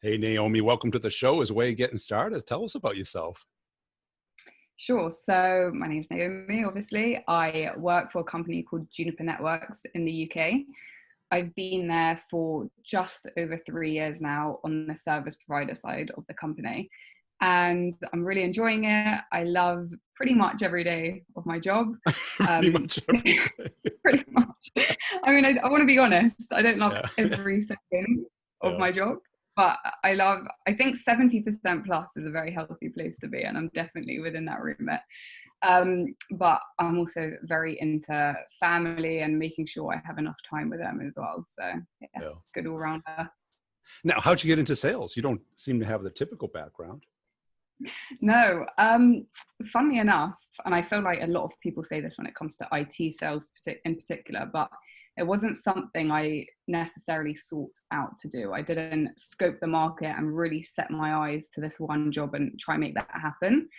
Hey, Naomi, welcome to the show. As a way of getting started, tell us about yourself. Sure. So my name is Naomi, obviously. I work for a company called Juniper Networks in the UK. I've been there for just over 3 years now on the service provider side of the company. And I'm really enjoying it. I love pretty much every day of my job. Pretty much every day. Pretty much. I mean, I want to be honest. I don't love Yeah. every second of Yeah. my job, but I think 70% plus is a very healthy place to be. And I'm definitely within that remit. But I'm also very into family and making sure I have enough time with them as well. So yeah, Yeah. it's good all round. Now, how'd you get into sales? You don't seem to have the typical background. No, funnily enough, and I feel like a lot of people say this when it comes to IT sales in particular, but it wasn't something I necessarily sought out to do. I didn't scope the market and really set my eyes to this one job and try and make that happen.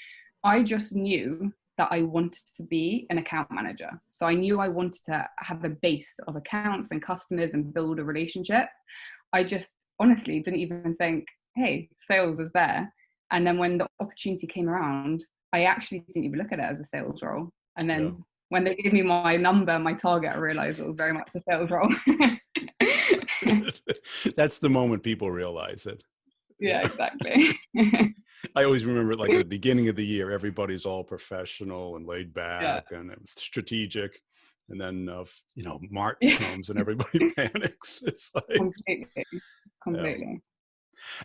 I just knew that I wanted to be an account manager. So I knew I wanted to have a base of accounts and customers and build a relationship. I just honestly didn't even think, hey, sales is there. And then when the opportunity came around, I actually didn't even look at it as a sales role. And Yeah. then when they gave me my number, my target, I realized it was very much a sales role. That's it. That's the moment people realize it. Yeah, exactly. I always remember like at the beginning of the year, everybody's all professional and laid Yeah. back and it was strategic. And then, March comes and everybody panics. It's like, Completely. yeah.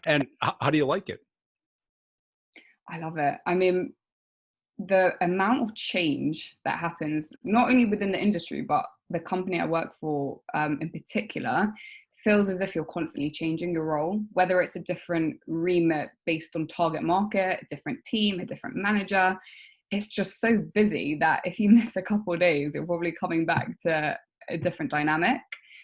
And how do you like it? I love it. I mean, the amount of change that happens, not only within the industry, but the company I work for in particular, feels as if you're constantly changing your role, whether it's a different remit based on target market, a different team, a different manager. It's just so busy that if you miss a couple of days, you're probably coming back to a different dynamic.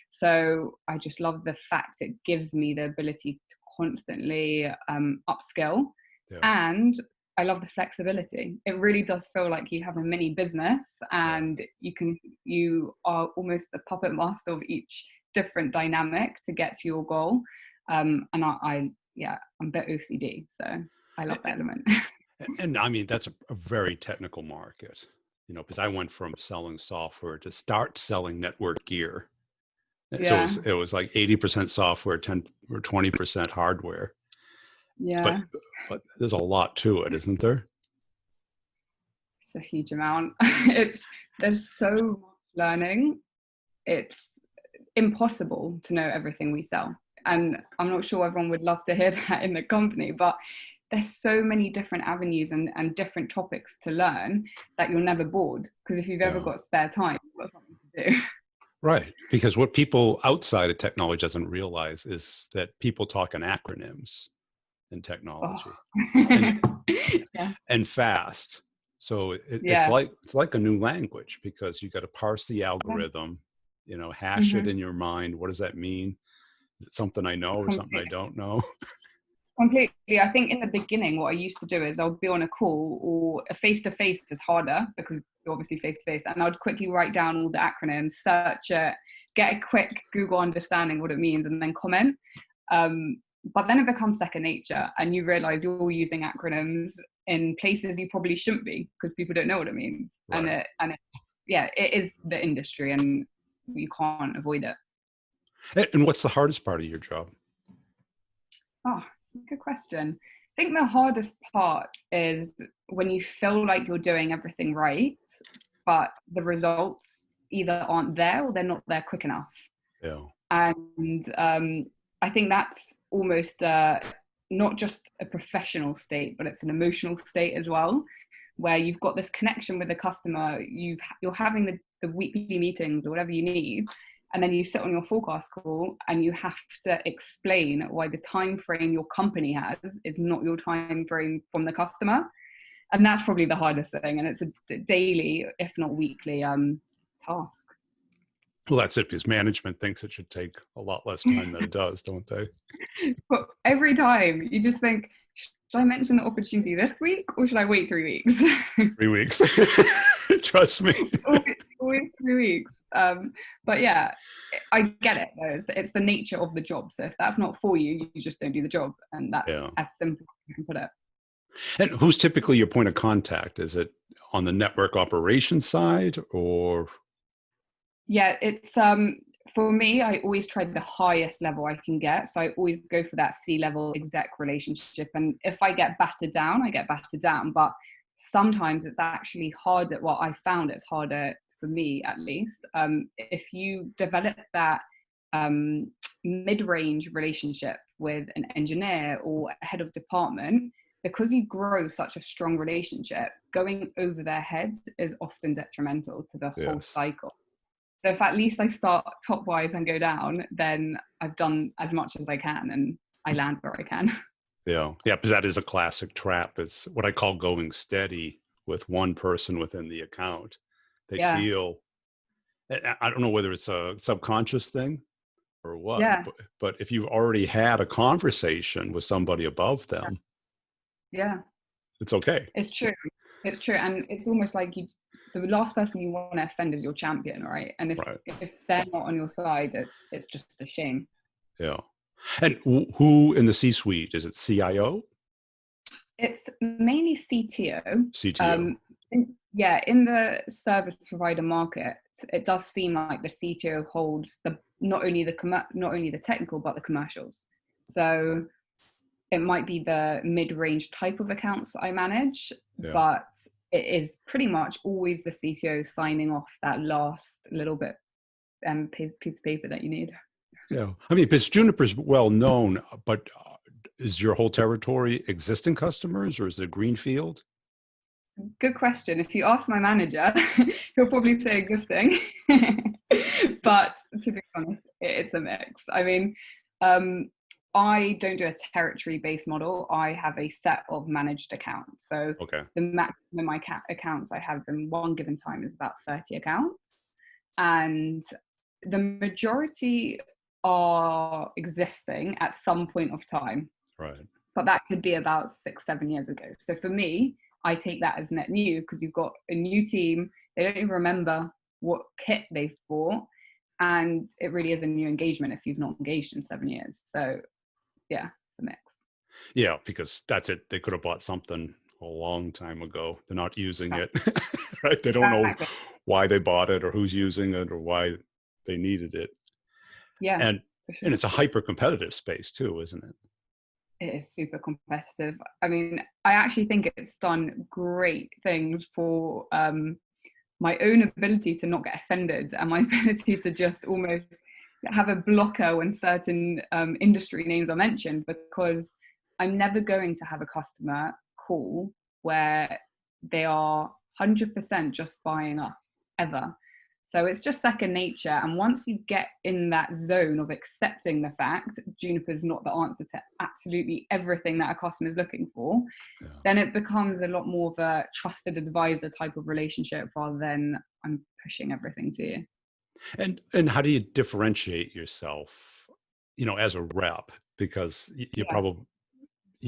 So I just love the fact it gives me the ability to constantly upskill. Yeah. And I love the flexibility. It really does feel like you have a mini business and you are almost the puppet master of each different dynamic to get to your goal. And I'm a bit OCD, so I love that element. And I mean, that's a very technical market, because I went from selling software to start selling network gear. So Yeah. it was like 80% software, 10 or 20% hardware. Yeah. But there's a lot to it, isn't there? It's a huge amount. There's so much learning. It's impossible to know everything we sell. And I'm not sure everyone would love to hear that in the company, but there's so many different avenues and different topics to learn that you're never bored. Because if you've ever got spare time, you've got something to do. Right. Because what people outside of technology doesn't realize is that people talk in acronyms in technology and fast. So it's like a new language because you got to parse the algorithm, hash it in your mind. What does that mean? Is it something I know or something I don't know? Completely. I think in the beginning, what I used to do is I'll be on a call or a face-to-face is harder because you're obviously face-to-face. And I'd quickly write down all the acronyms, search it, get a quick Google understanding what it means and then comment. But then it becomes second nature and you realize you're using acronyms in places you probably shouldn't be because people don't know what it means. Right. It is the industry and you can't avoid it. And what's the hardest part of your job? Oh, it's a good question. I think the hardest part is when you feel like you're doing everything right, but the results either aren't there or they're not there quick enough. Yeah. And I think that's almost not just a professional state, but it's an emotional state as well, where you've got this connection with the customer, you're having the weekly meetings or whatever you need, and then you sit on your forecast call and you have to explain why the time frame your company has is not your time frame from the customer. And that's probably the hardest thing. And it's a daily, if not weekly, task. Well, that's it, because management thinks it should take a lot less time than it does, don't they? But every time you just think, should I mention the opportunity this week or should I wait 3 weeks? 3 weeks. Trust me. always 3 weeks. But yeah, I get it though. It's the nature of the job. So if that's not for you, you just don't do the job. And that's as simple as you can put it. And who's typically your point of contact? Is it on the network operations side or? Yeah, it's for me, I always try the highest level I can get. So I always go for that C-level exec relationship. And if I get battered down, I get battered down. But sometimes it's actually harder. Well, I found it's harder for me, at least. If you develop that mid-range relationship with an engineer or a head of department, because you grow such a strong relationship, going over their heads is often detrimental to the whole cycle. So if at least I start top wise and go down, then I've done as much as I can and I land where I can. Yeah, because that is a classic trap. It's what I call going steady with one person within the account. They feel, I don't know whether it's a subconscious thing or what, but if you've already had a conversation with somebody above them, it's okay. It's true. It's true. And it's almost like the last person you want to offend is your champion, right? And if they're not on your side, it's just a shame. Yeah. And who in the C-suite? Is it CIO? It's mainly CTO. CTO. In the service provider market, it does seem like the CTO holds not only the technical but the commercials. So it might be the mid-range type of accounts that I manage, but it is pretty much always the CTO signing off that last little bit piece of paper that you need. Yeah, I mean, because Juniper's well known, but is your whole territory existing customers or is it greenfield? Good question. If you ask my manager, he'll probably say existing. But to be honest, it's a mix. I mean, I don't do a territory-based model. I have a set of managed accounts. So the maximum accounts I have in one given time is about 30 accounts. And the majority are existing at some point of time. Right. But that could be about 6-7 years ago. So for me, I take that as net new because you've got a new team. They don't even remember what kit they've bought. And it really is a new engagement if you've not engaged in 7 years. So yeah, it's a mix. Yeah, because that's it. They could have bought something a long time ago. They're not using it, right? They don't know why they bought it or who's using it or why they needed it. Yeah. And it's a hyper competitive space too, isn't it? It is super competitive. I mean, I actually think it's done great things for my own ability to not get offended and my ability to just almost have a blocker when certain industry names are mentioned, because I'm never going to have a customer call where they are 100% just buying us ever. So it's just second nature. And once you get in that zone of accepting the fact Juniper's not the answer to absolutely everything that a customer is looking for, then it becomes a lot more of a trusted advisor type of relationship rather than I'm pushing everything to you. And how do you differentiate yourself, as a rep? Because you're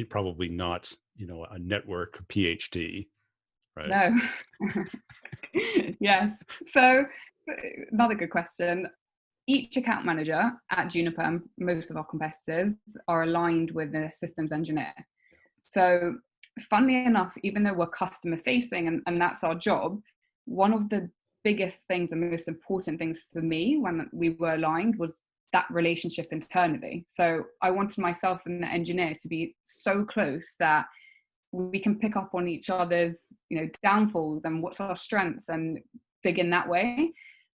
probably not, a network PhD, right? No. Yes. So another good question. Each account manager at Juniper and most of our competitors are aligned with the systems engineer. So funnily enough, even though we're customer facing and that's our job, one of the biggest things and most important things for me when we were aligned was that relationship internally. So I wanted myself and the engineer to be so close that we can pick up on each other's, downfalls and what's our strengths and dig in that way.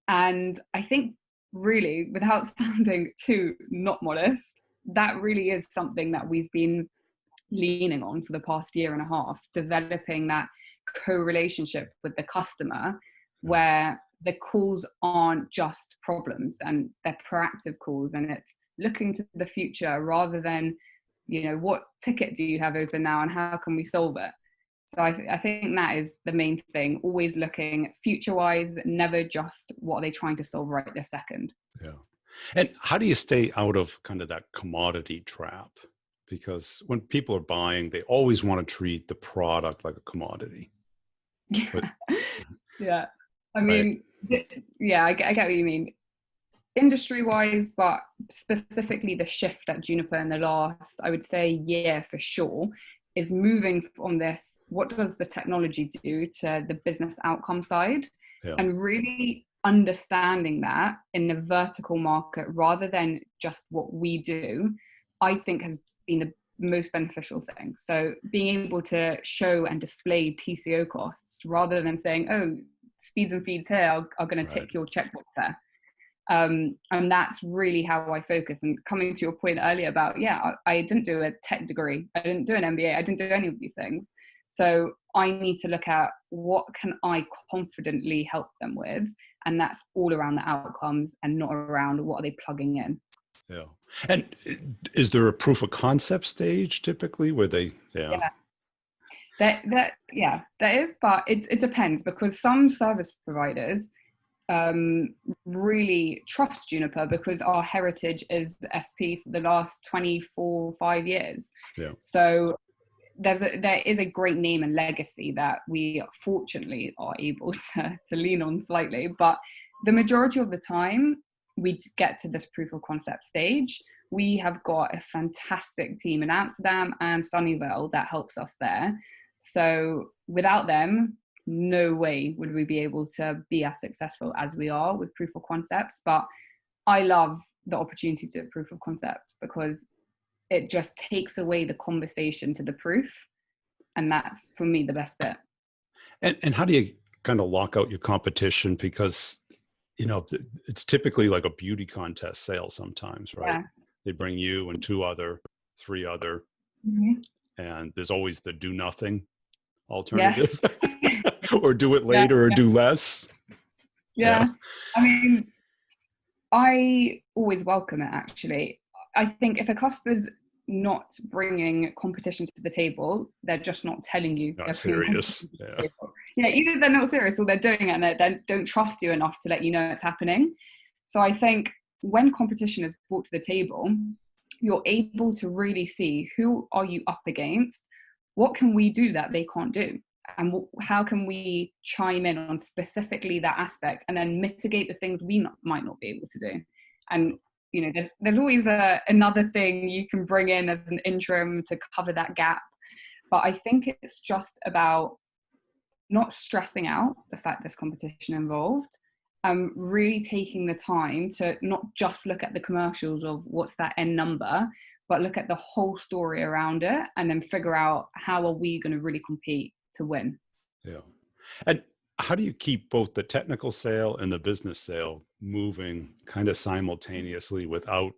And I think really, without sounding too not modest, that really is something that we've been leaning on for the past year and a half, developing that co-relationship with the customer where the calls aren't just problems and they're proactive calls, and it's looking to the future rather than, what ticket do you have open now and how can we solve it? So I think that is the main thing, always looking future-wise, never just what are they trying to solve right this second. Yeah. And how do you stay out of kind of that commodity trap? because when people are buying, they always want to treat the product like a commodity. But, Yeah. I right. mean, yeah, I get what you mean. Industry wise, but specifically the shift at Juniper in the last, I would say, year for sure, is moving from this, what does the technology do, to the business outcome side, Yeah. and really understanding that in the vertical market rather than just what we do, I think has been the most beneficial thing. So being able to show and display TCO costs rather than saying, oh, speeds and feeds here are going to tick your checkbox there. And that's really how I focus. And coming to your point earlier about, I didn't do a tech degree, I didn't do an MBA, I didn't do any of these things. So I need to look at what can I confidently help them with, and that's all around the outcomes and not around what are they plugging in. Yeah. And is there a proof of concept stage typically where they, There is, but it depends, because some service providers really trust Juniper because our heritage is SP for the last 5 years. Yeah. So there is a great name and legacy that we fortunately are able to lean on slightly, but the majority of the time we get to this proof of concept stage. We have got a fantastic team in Amsterdam and Sunnyvale that helps us there. So without them, no way would we be able to be as successful as we are with proof of concepts. But I love the opportunity to do proof of concept because it just takes away the conversation to the proof. And that's, for me, the best bit. And how do you kind of lock out your competition? Because, it's typically like a beauty contest sale sometimes, right? Yeah. They bring you and 3 other, and there's always the do nothing alternative. Yes. Or do it later or do less. Yeah. I mean, I always welcome it, actually. I think if a customer's not bringing competition to the table, they're just not telling you. Not serious. Either they're not serious or they're doing it and they don't trust you enough to let you know it's happening. So I think when competition is brought to the table, you're able to really see who are you up against, what can we do that they can't do, and how can we chime in on specifically that aspect and then mitigate the things we might not be able to do. And there's always another thing you can bring in as an interim to cover that gap. But I think it's just about not stressing out the fact there's competition involved, really taking the time to not just look at the commercials of what's that end number, but look at the whole story around it and then figure out how are we going to really compete to win. Yeah. And how do you keep both the technical sale and the business sale moving kind of simultaneously without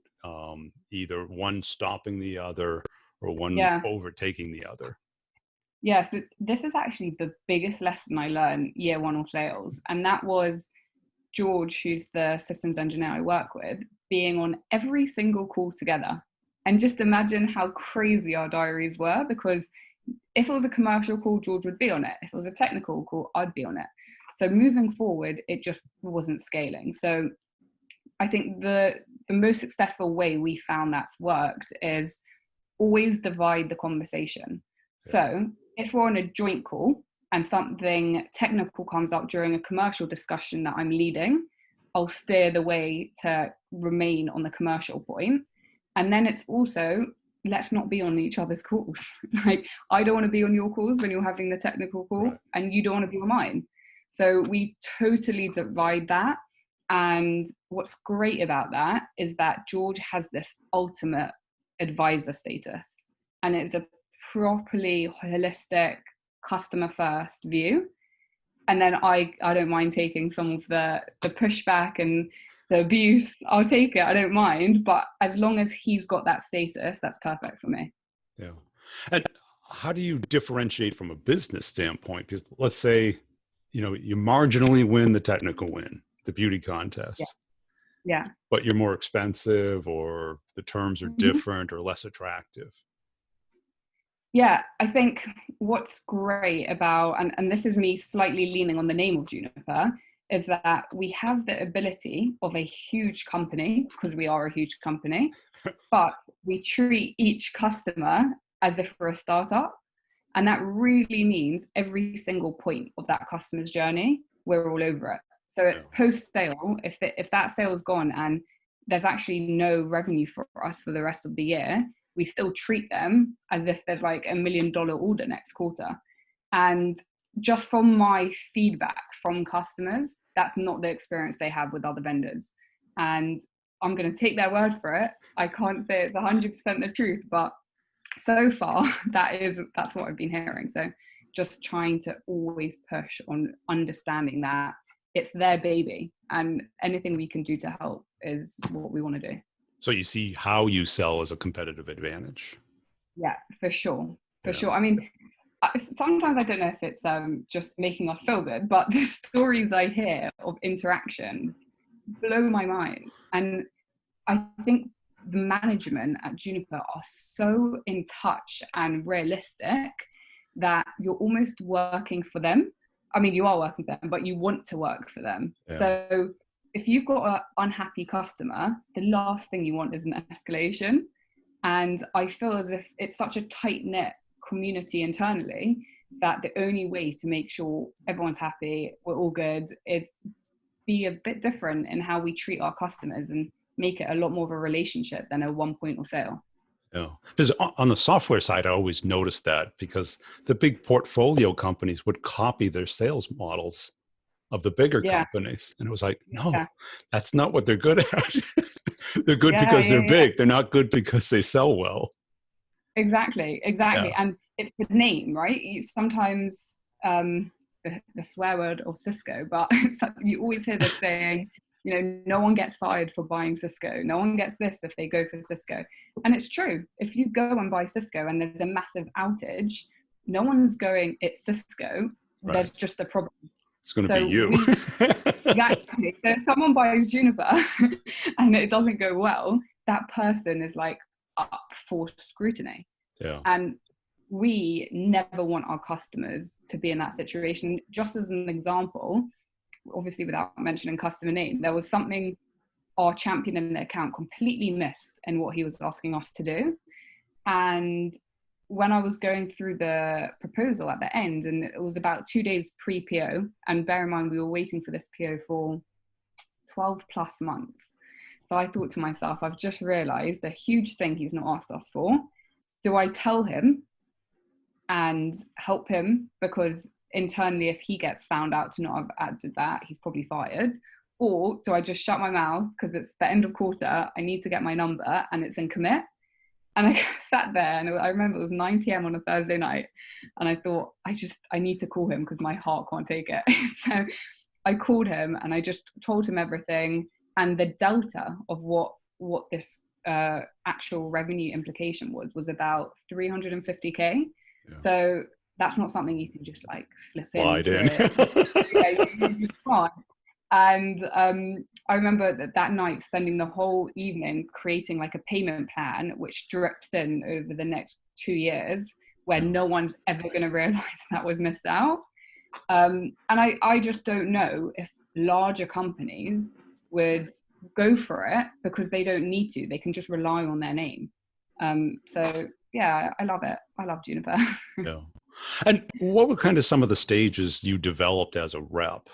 either one stopping the other or one overtaking the other? Yeah, so this is actually the biggest lesson I learned year 1 of sales. And that was George, who's the systems engineer I work with, being on every single call together. And just imagine how crazy our diaries were, because if it was a commercial call, George would be on it. If it was a technical call, I'd be on it. So moving forward, it just wasn't scaling. So I think the most successful way we found that's worked is always divide the conversation. So if we're on a joint call and something technical comes up during a commercial discussion that I'm leading, I'll steer the way to remain on the commercial point. And then it's also, let's not be on each other's calls. Like, I don't want to be on your calls when you're having the technical call, and you don't want to be on mine. So we totally divide that. And what's great about that is that George has this ultimate advisor status, and it's a properly holistic customer first view. And then I don't mind taking some of the pushback and the abuse. I'll take it, I don't mind, but as long as he's got that status, that's perfect for me. Yeah. And how do you differentiate from a business standpoint? Because let's say you marginally win the technical win, the beauty contest, but you're more expensive, or the terms are different or less attractive. Yeah, I think what's great about, and this is me slightly leaning on the name of Juniper, is that we have the ability of a huge company, because we are a huge company, but we treat each customer as if we're a startup. And that really means every single point of that customer's journey, we're all over it. So it's post-sale. If that sale is gone and there's actually no revenue for us for the rest of the year, we still treat them as if there's like $1 million order next quarter. And just from my feedback from customers, that's not the experience they have with other vendors. And I'm going to take their word for it. I can't say it's 100% the truth, but so far that's what I've been hearing. So just trying to always push on understanding that it's their baby, and anything we can do to help is what we want to do. So you see how you sell as a competitive advantage. Yeah, for sure. For sure. I mean, sometimes I don't know if it's just making us feel good, but the stories I hear of interactions blow my mind. And I think the management at Juniper are so in touch and realistic that you're almost working for them. I mean, you are working for them, but you want to work for them. Yeah. So if you've got an unhappy customer, the last thing you want is an escalation. And I feel as if it's such a tight-knit community internally that the only way to make sure everyone's happy, we're all good, is be a bit different in how we treat our customers and make it a lot more of a relationship than a one-point or sale. Yeah, because on the software side, I always noticed that because the big portfolio companies would copy their sales models of the bigger companies. And it was like, no, that's not what they're good at. They're good because they're big. They're not good because they sell well. Exactly. Yeah. And it's the name, right? Sometimes the swear word of Cisco, but you always hear this saying, you know, no one gets fired for buying Cisco. No one gets this if they go for Cisco. And it's true. If you go and buy Cisco and there's a massive outage, no one's going, it's Cisco. Right. There's just a problem. It's going to be you. Exactly. So if someone buys Juniper and it doesn't go well, that person is like up for scrutiny. Yeah. And we never want our customers to be in that situation. Just as an example, obviously without mentioning customer name, there was something our champion in the account completely missed in what he was asking us to do. And when I was going through the proposal at the end, and it was about 2 days pre-PO, and bear in mind we were waiting for this PO for 12 plus months. So I thought to myself, I've just realized a huge thing he's not asked us for. Do I tell him and help him? Because internally, if he gets found out to not have added that, he's probably fired. Or do I just shut my mouth because it's the end of quarter, I need to get my number and it's in commit? And I sat there and I remember it was 9 p.m. on a Thursday night. And I thought, I need to call him because my heart can't take it. So I called him and I just told him everything. And the delta of what this actual revenue implication was about 350K. Yeah. So that's not something you can just like slip in. You just can't. And I remember that night spending the whole evening creating like a payment plan, which drips in over the next 2 years, where no one's ever going to realize that was missed out. And I just don't know if larger companies would go for it because they don't need to. They can just rely on their name. So yeah, I love it. I love Juniper. Yeah. And what were kind of some of the stages you developed as a rep?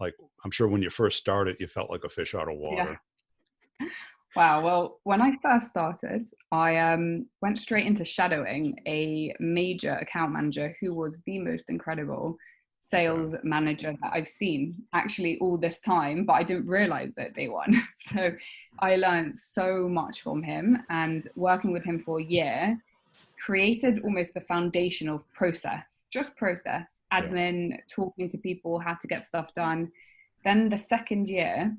Like, I'm sure when you first started, you felt like a fish out of water. Yeah. Wow. Well, when I first started, I went straight into shadowing a major account manager who was the most incredible sales manager that I've seen actually all this time, but I didn't realize it day one. So I learned so much from him, and working with him for a year created almost the foundation of process, just process, admin, talking to people, how to get stuff done. Then the second year,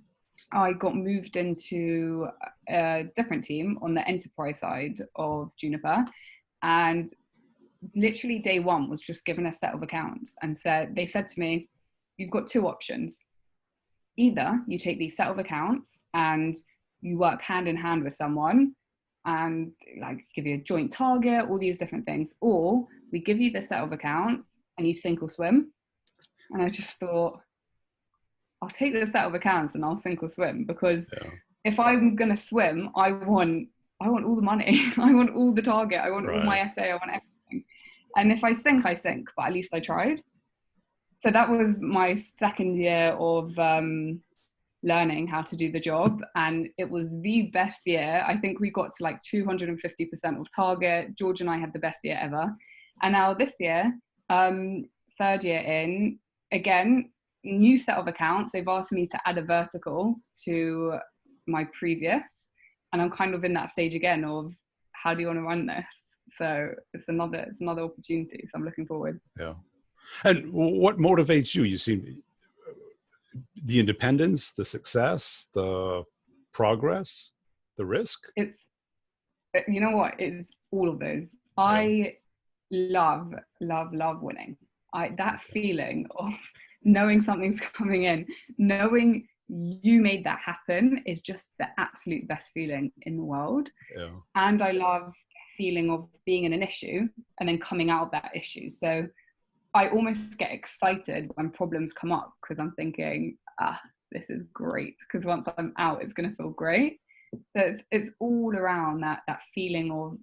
I got moved into a different team on the enterprise side of Juniper. And literally day one was just given a set of accounts and they said to me, you've got two options. Either you take these set of accounts and you work hand in hand with someone and like give you a joint target, all these different things, or we give you the set of accounts and you sink or swim. And I just thought, I'll take the set of accounts and I'll sink or swim, because Yeah. if I'm going to swim, I want all the money. I want all the target. I want all my Right. SA. I want everything. And if I sink, I sink, but at least I tried. So that was my second year of learning how to do the job. And it was the best year. I think we got to like 250% of target. George and I had the best year ever. And now this year, third year in, again, new set of accounts. They've asked me to add a vertical to my previous. And I'm kind of in that stage again of, how do you want to run this? So it's another opportunity. So I'm looking forward. Yeah. And what motivates you? You seem the independence, the success, the progress, the risk. It's, you know what? It's all of those. Yeah. I love winning. That feeling of knowing something's coming in, knowing you made that happen is just the absolute best feeling in the world. Yeah. And I love the feeling of being in an issue and then coming out of that issue. So I almost get excited when problems come up, because I'm thinking, this is great, because once I'm out, it's going to feel great. So it's all around that feeling of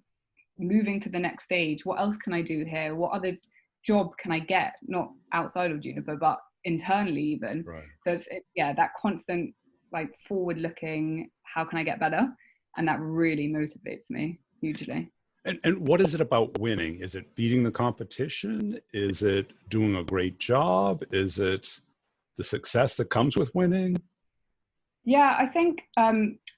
moving to the next stage. What else can I do here? What other job can I get? Not outside of Juniper, but internally even. Right. So it's that constant like forward looking, how can I get better? And that really motivates me hugely. And what is it about winning? Is it beating the competition? Is it doing a great job? Is it the success that comes with winning? Yeah, I think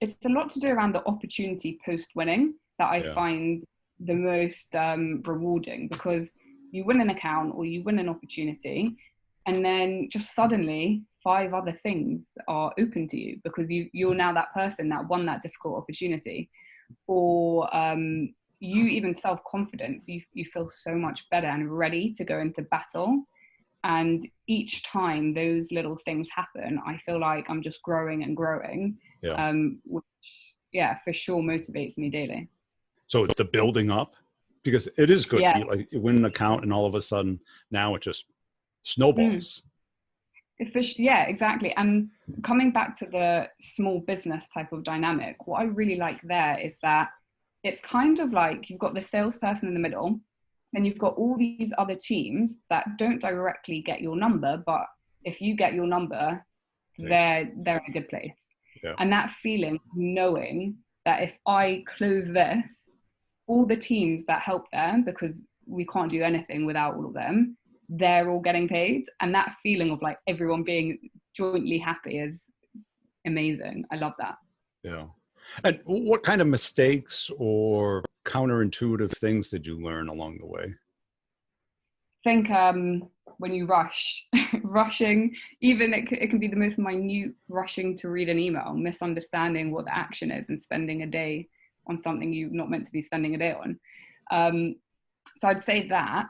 it's a lot to do around the opportunity post-winning that I find the most rewarding, because you win an account or you win an opportunity, and then just suddenly 5 other things are open to you, because you're now that person that won that difficult opportunity. Or you even self-confidence, you feel so much better and ready to go into battle. And each time those little things happen, I feel like I'm just growing and growing, which, for sure motivates me daily. So it's the building up, because it is good. Yeah. You win an account and all of a sudden now it just snowballs. Yeah, exactly. And coming back to the small business type of dynamic, what I really like there is that it's kind of like you've got the salesperson in the middle, and you've got all these other teams that don't directly get your number, but if you get your number, they're in a good place. Yeah. And that feeling, knowing that if I close this, all the teams that help them, because we can't do anything without all of them, they're all getting paid. And that feeling of like everyone being jointly happy is amazing. I love that. Yeah. And what kind of mistakes or counterintuitive things did you learn along the way? I think when you rushing, even it can be the most minute, rushing to read an email, misunderstanding what the action is and spending a day on something you're not meant to be spending a day on. So I'd say that.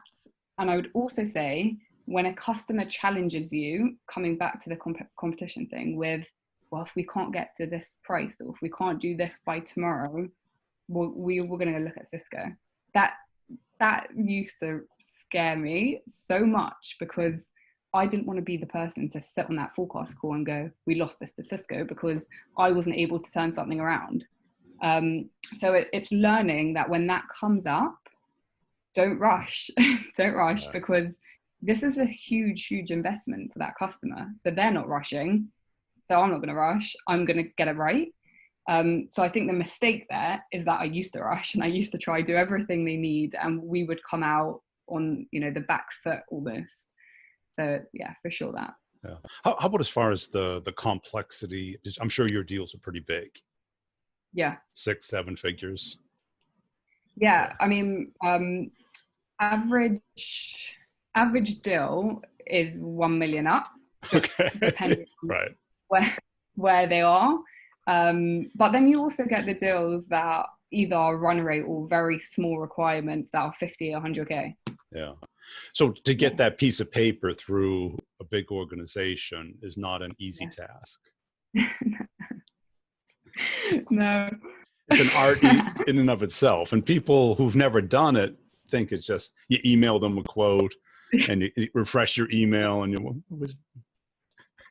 And I would also say when a customer challenges you, coming back to the competition thing with, well, if we can't get to this price, or if we can't do this by tomorrow, we're going to look at Cisco. That used to scare me so much, because I didn't want to be the person to sit on that forecast call and go, we lost this to Cisco, because I wasn't able to turn something around. So it's learning that when that comes up, don't rush. Don't rush, because this is a huge investment for that customer. So they're not rushing. So I'm not going to rush. I'm going to get it right. So I think the mistake there is that I used to rush, and I used to try to do everything they need, and we would come out on, the back foot almost. So yeah, for sure that. Yeah. How about as far as the complexity? I'm sure your deals are pretty big. Yeah. 6-7 figures. Yeah. I mean, average deal is 1 million up, just depending on where they are. But then you also get the deals that either are run rate or very small requirements that are 50 or 100K. Yeah. So to get that piece of paper through a big organization is not an easy task. No. It's an art in and of itself. And people who've never done it think it's just, you email them a quote and you refresh your email and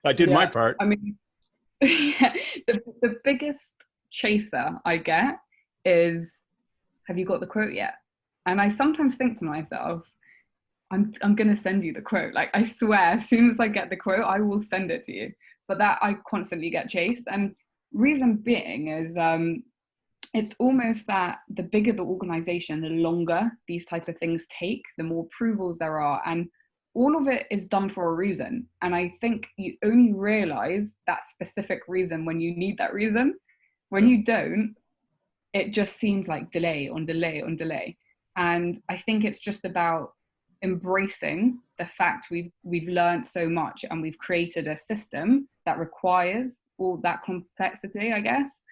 I did my Yeah. part. I mean, yeah, the biggest chaser I get is, have you got the quote yet? And I sometimes think to myself, I'm gonna send you the quote. Like, I swear, as soon as I get the quote, I will send it to you. But that I constantly get chased. And reason being is it's almost that the bigger the organization, the longer these type of things take, the more approvals there are. And all of it is done for a reason. And I think you only realize that specific reason when you need that reason. When you don't, it just seems like delay on delay on delay. And I think it's just about embracing the fact we've learned so much, and we've created a system that requires all that complexity, I guess,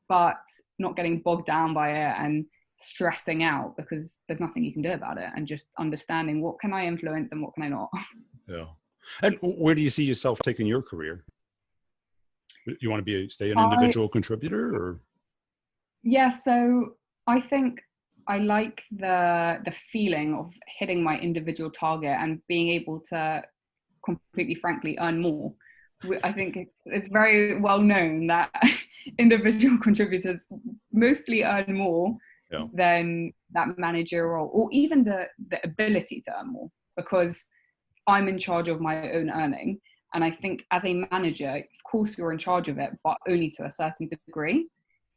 but not getting bogged down by it and stressing out because there's nothing you can do about it, and just understanding what can I influence and what can I not. Yeah. And where do you see yourself taking your career? You want to stay an individual contributor, or? Yeah, so I think I like the feeling of hitting my individual target and being able to, completely frankly, earn more. I think it's very well known that individual contributors mostly earn more than that manager role, or even the ability to earn more, because I'm in charge of my own earning. And I think as a manager, of course, you're in charge of it, but only to a certain degree.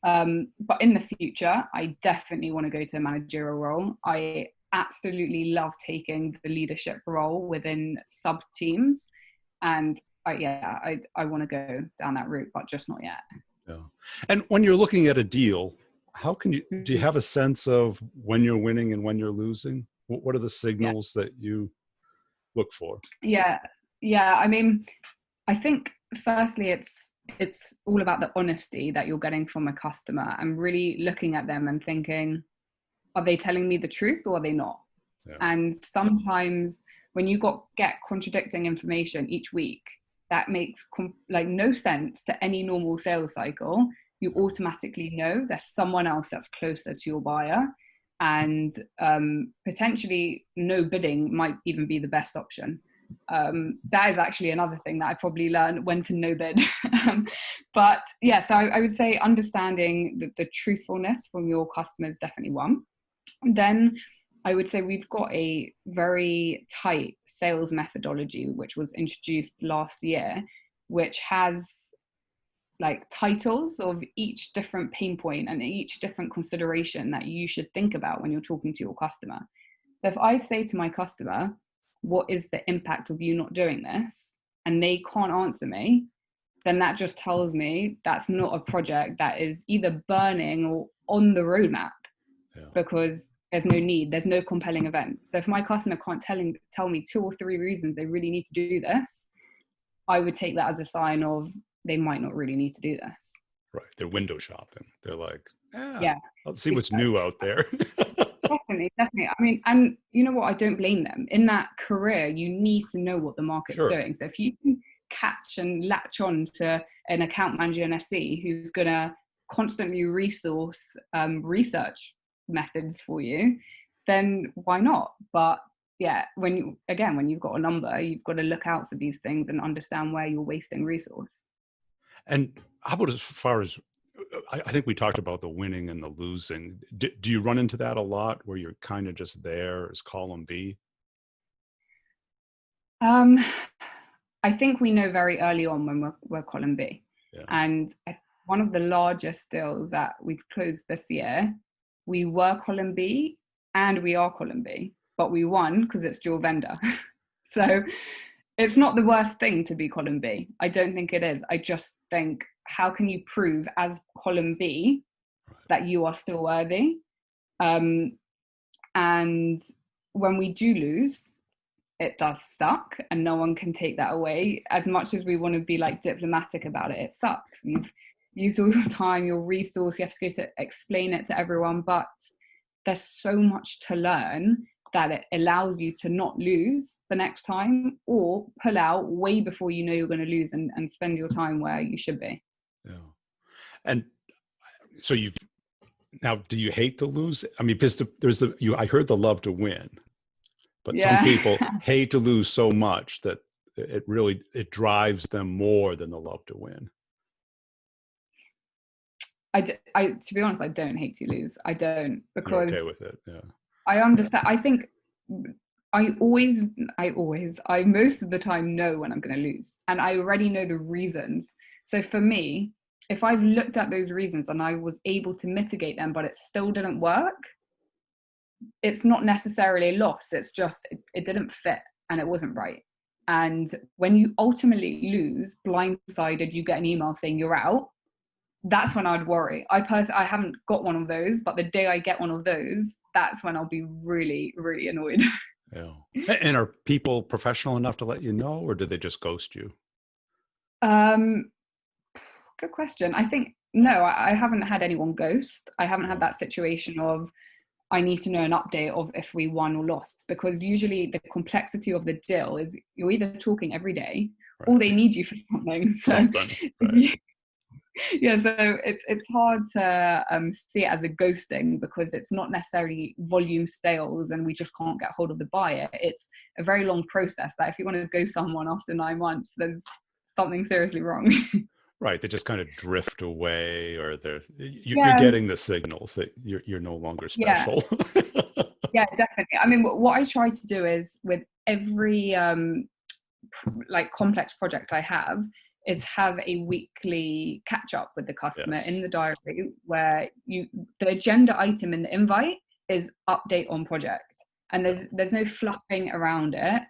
But in the future, I definitely want to go to a managerial role. I absolutely love taking the leadership role within sub teams. And I want to go down that route, but just not yet. Yeah. And when you're looking at a deal, do you have a sense of when you're winning and when you're losing? What are the signals that you look for? Yeah. I mean, I think firstly, it's all about the honesty that you're getting from a customer, and really looking at them and thinking, are they telling me the truth or are they not? Yeah. And sometimes when you get contradicting information each week, that makes no sense to any normal sales cycle. You automatically know there's someone else that's closer to your buyer, and potentially no bidding might even be the best option. That is actually another thing that I probably learned, when to no bid. But yeah, so I would say understanding the truthfulness from your customers is definitely one. And then I would say we've got a very tight sales methodology, which was introduced last year, which has like titles of each different pain point and each different consideration that you should think about when you're talking to your customer. So if I say to my customer, what is the impact of you not doing this? And they can't answer me, then that just tells me that's not a project that is either burning or on the roadmap. Yeah. Because there's no need, there's no compelling event. So if my customer can't tell me 2 or 3 reasons they really need to do this, I would take that as a sign of they might not really need to do this. Right. They're window shopping. They're like, yeah, let's see what's new out there. Definitely. I mean, and you know what? I don't blame them. In that career, you need to know what the market's doing. So if you can catch and latch on to an account manager in SE who's going to constantly resource research methods for you, then why not? But yeah, when you've got a number, you've got to look out for these things and understand where you're wasting resource. And how about as far as, I think we talked about the winning and the losing. Do you run into that a lot, where you're kind of just there as column B? I think we know very early on when we're column B. Yeah. And one of the largest deals that we've closed this year, we were column B and we are column B, but we won because it's dual vendor. So it's not the worst thing to be column B. I don't think it is. I just think, how can you prove as column B that you are still worthy? And when we do lose, it does suck, and no one can take that away. As much as we want to be like diplomatic about it, it sucks. You've used all your time, your resource, you have to go to explain it to everyone, but there's so much to learn that it allows you to not lose the next time, or pull out way before you know you're going to lose, and spend your time where you should be. Yeah. And so now, do you hate to lose? I mean, because I heard the love to win, but some people hate to lose so much that it drives them more than the love to win. To be honest, I don't hate to lose. I don't, because you're okay with it. Yeah. I understand. I think I most of the time know when I'm going to lose, and I already know the reasons. So for me, if I've looked at those reasons and I was able to mitigate them, but it still didn't work, it's not necessarily a loss. It's just, it didn't fit and it wasn't right. And when you ultimately lose, blindsided, you get an email saying you're out, that's when I'd worry. I haven't got one of those, but the day I get one of those, that's when I'll be really, really annoyed. Yeah. And are people professional enough to let you know, or did they just ghost you? Good question. I think, no, I haven't had anyone ghost. I haven't had that situation of, I need to know an update of if we won or lost, because usually the complexity of the deal is you're either talking every day, right, or they need you for something. So right. Yeah, so it's hard to see it as a ghosting, because it's not necessarily volume sales and we just can't get hold of the buyer. It's a very long process that if you want to ghost someone after 9 months, there's something seriously wrong. Right, they just kind of drift away, or you're getting the signals that you're no longer special. Yeah, definitely. I mean, what I try to do is, with every like complex project I have, is have a weekly catch up with the customer in the diary, where the agenda item in the invite is update on project, and there's no fluffing around it,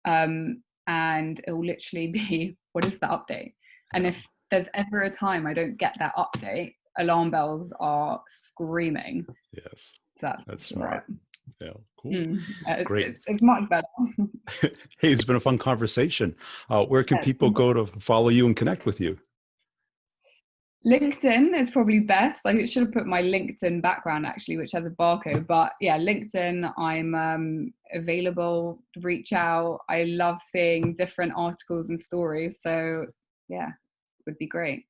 and it will literally be, what is the update? And if there's ever a time I don't get that update, alarm bells are screaming. Yes, So that's smart. Yeah, cool. Great. It's much better. Hey, it's been a fun conversation. Where can people go to follow you and connect with you? LinkedIn is probably best. I should have put my LinkedIn background actually, which has a barcode, but yeah, LinkedIn, I'm available, reach out. I love seeing different articles and stories. So yeah, it would be great.